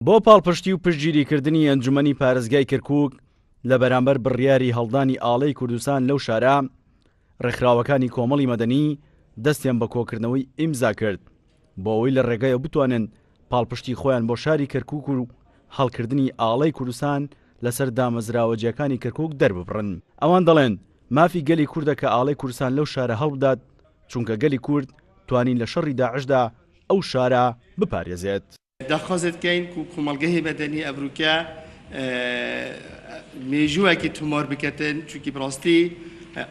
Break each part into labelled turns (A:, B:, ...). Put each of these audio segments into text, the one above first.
A: بۆ پاڵپشتی و پشتگیریکردنی ئەنجومەنی پارێزگای کەرکووک لە بەرامبەر بڕیاری هەڵدانی ئاڵای کوردستان لەو شارە ڕێکخراوەکانی کۆمەڵی مەدەنی دەستیان بە کۆکردنەوەی ئیمزا کرد بۆ ئەوەی لە ڕێگایە بتوانن پاڵپشتی خۆیان بۆ شاری کەرکووک و هەڵکردنی ئاڵای کوردستان لەسەر دامەزراوەجیەکانی کەرکووک دەرببڕن. ئەوان دەڵێن مافی گەلی کووردە کە ئاڵای کوردستان لەو شارە هەڵبدات چونکە گەلی کورد توانین لە شەڕی داعشدا ئەو شارە بپارێزێت.
B: داخوازت کەین و کۆمەڵگەی مەدەنی ئەڤروکە مێژووەکی تومار بکەتن چونکی بڕاستی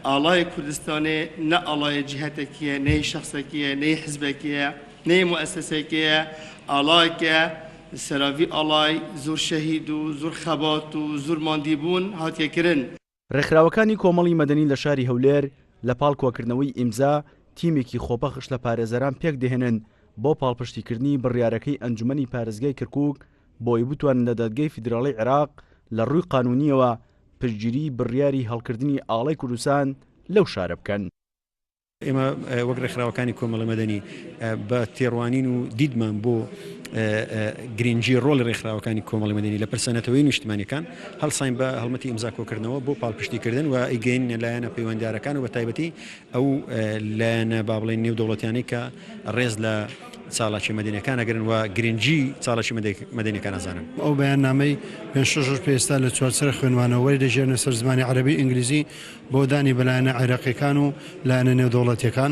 B: ئاڵای کوردستانê ne ئاڵایە جیهەتێکیە نەی شەخصێکیە نەی حزبێکیە نەی موەسسەسێکیە ئاڵایەکە سەراوی ئاڵای زۆر شەهید و زۆر خەبات و زۆر ماندی بوون هاتیەکردن.
A: ڕێکخراوەکانی کۆمەڵی مەدەنی لە شاری هەولێر لە پاڵ کۆکردنەوەی ئیمزا تیمێکی خۆپەخش لە پارێزەران پێک دەهێنن بۆ پاڵپشتیکردنی بڕیارەکەی ئەنجومەنی پارێزگای کەرکووک بۆی بتوانن لە دادگای فیدراڵی عێراق لە ڕووی قانونیەوە پشتگیری بڕیاری هەڵکردنی ئاڵای کوردستان لەو شارە بکەن.
C: ئێمە وەک ڕێکخراوەکانی کۆمەڵە مەدەنی بە تێڕوانین و دیدمان بۆ گرنگجی ڕۆڵی ڕێکخراوەکانی کۆمەڵی مەدەنی لە پرسەنەتەوەی نیشتمانیەکان هەڵساین بە هەڵمەتی ئیمزا کۆکردنەوە بۆ پاڵپشتیکردن و ئەیگەین لایەنە پەیوەندیارەکان و بە تایبەتی ئەو لایەنە با بڵێن نێودەوڵەتیانەی کە ڕێز لە چاڵاکی مەدەنیەکان ئەگەرن و گرنگجی چاڵاکی مەدەنیەکان ئەزانن.
D: ئەو بەیاننامەی پێ پێستا لە چوارچەرخ خوێنوانەوەی دەژێنە سەر زمانی عەرەبی ئینگلیزی بۆ دانی بەلایەنە عێراقیەکان و لایەنە نێودەوڵەتیەکان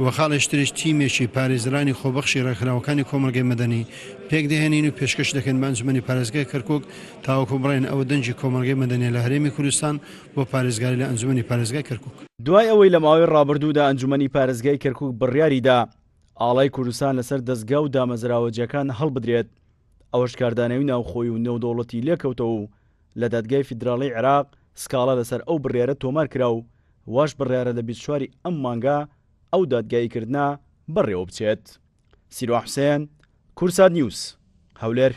D: و خاڵێشتریش تیمێکی پارێزرانی خۆبەخشی ڕێکخراوەکانی کۆمەڵگەی مەدەنی پێک دەهێنین و پێشکەش دەکەن بە ئەنجومەنی پارێزگای کەرکووک تاوەکو بڕێن ئەوە دەنجی کۆمەڵگەی مەدەنی لە هەرێمی کوردستان بۆ پارێزگاری لە ئەنجومەنی پارێزگای کەرکووک.
A: دوای ئەوەی لە ماوەی ڕابردوودا ئەنجومەنی پارێزگای کەرکووک بڕیاریدا ئاڵای کوردستان لەسەر دەستگا و دامەزراوەجیەکان هەڵبدرێت ئەوەش کاردانەوەی ناوخۆی و نێودەوڵەتی لێکەوتەوە و لە دادگای فیدراڵی عێراق سکاڵا لەسەر ئەو بڕیارە تۆمار کرا و واش بڕیارە لە 24 ئەم مانگا ئەو دادگاییکردنا بەڕێوە بچێت. سیروان حوسێن، کورسات نیوز، هەولێر.